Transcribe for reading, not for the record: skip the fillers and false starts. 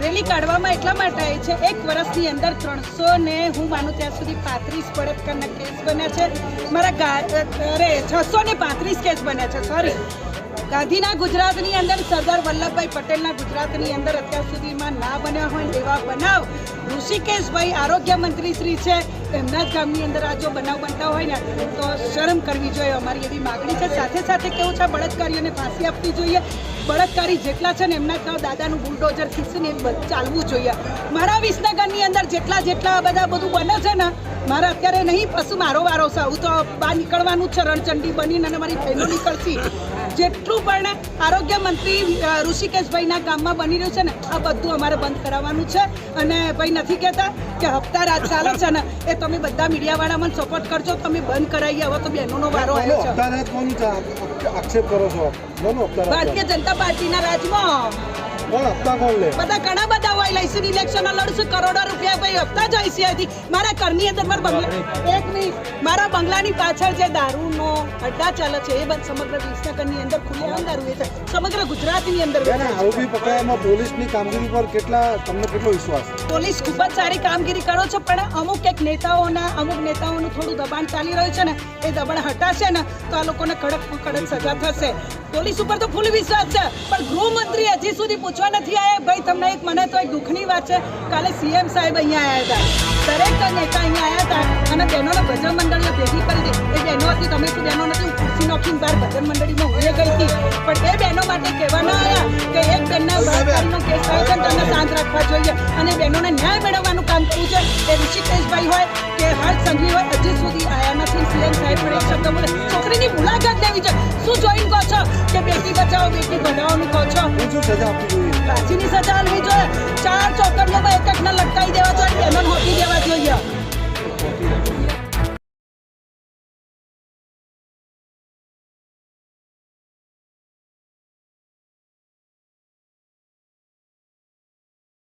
Rally કાઢવામાં એટલા માટે આવી છે, 1 વર્ષની અંદર 300 ને હું માનું ત્યાં સુધી 35 બળાત્કારના કેસ બન્યા છે. મારા 635 કેસ બન્યા છે. સોરી, ગાંધીના ગુજરાતની અંદર, સરદાર વલ્લભભાઈ પટેલના ગુજરાતની અંદર અત્યાર સુધીમાં ના બન્યા હોય એવા બનાવ ઋષિકેશભાઈ આરોગ્ય મંત્રી શ્રી છે, એમના જ ગામની અંદર આ જો બનાવ બનતા હોય ને તો શરમ કરવી જોઈએ. અમારી એવી માગણી છે. સાથે સાથે કેવું છે, બળાત્કારીઓને ફાંસી આપવી જોઈએ. બળાત્કારી જેટલા છે ને એમના દાદાનું બુલડોઝર ખીસીને ચાલવું જોઈએ. મારા વિસનગરની અંદર જેટલા બધું બને છે ને, મારા અત્યારે નહીં, પશુ મારો વારો છે. હું તો બહાર નીકળવાનું છે, રણચંડી બનીને, અને મારી બહેનો નીકળશી. જેટલું પણ આરોગ્ય મંત્રી ઋષિકેશભાઈના ગામમાં બની રહ્યું છે ને, આ બધું અમારે બંધ કરાવવાનું છે. અને ભાઈ નથી કહેતા કે હપ્તા રાજ ચાલે છે ને, એ તમે બધા મીડિયાવાળા મને સપોર્ટ કરજો, તમે બંધ કરાવીએ. હવે તો બહેનોનો વારો આવ્યો છે. આક્ષેપ કરો છો ભારતીય જનતા પાર્ટીના રાજમાં બધા ઘણા બધા હોય. ઇલેક્શન લડશું, કરોડો રૂપિયા ભાઈ હપ્તા જાય છે. મારા ઘરની અંદર મારા બંગલાની પાછળ જે દારૂનો અડ્ડા ચાલે છે, એ બધું સમગ્ર વિસનગરની અંદર ખુલ્લેઆમ દારૂ વેચે, સમગ્ર ગુજરાતની અંદર. આરોપી પકડવામાં પોલીસની કામગીરી પર તમને કેટલો વિશ્વાસ? પોલીસ ખૂબ જ સારી કામગીરી કરો છો, પણ અમુક નેતાઓનું થોડું દબાણ ચાલી રહ્યું છે ને, એ દબાણ હટાશે ને તો આ લોકોને કડક સજા થશે. પોલીસ ઉપર તો ફૂલ વિશ્વાસ છે, પણ ગૃહમંત્રી હજી સુધી પૂછવા નથી આવ્યા. ભાઈ તમને મને તો એક દુઃખની વાત છે, કાલે CM સાહેબ અહીંયા આવ્યા હતા, દરેક નેતા અહીંયા આવ્યા હતા, અને બહેનોને ભજન મંડળીઓ ભેગી કરી હતી. એ બહેનો હતી, તમે શું બહેનો નથી, હું ખુરશી નોખીને બહાર ભજન મંડળીમાં ઉભી ગઈ હતી. પણ એ બહેનો માટે કહેવા ના આવ્યા કે એક બહેનના બળાત્કારનો કેસ થયો છે, તમને શાંત રાખવા જોઈએ અને બહેનોને ન્યાય મેળવવાનું કામ કરવું છે. એ ઋષિકેશભાઈ હોય કે હર્ષ સંઘવી હોય, હજી સુધી આવ્યા નથી. CM સાહેબ પણ એક શબ્દ બોલે, છોકરીની મુલાકાત લેવી છે. શું જોઈને કહો છો કે બેટી બચાવો બેટી ભણાવવાનું કહો છો? ફાંસીની સજા નહીં જોઈએ. 4 ચોકડીઓમાં એક એકને લટકાવી દેવા જોઈએ, બહેનોને હોતી દેવા જોઈએ.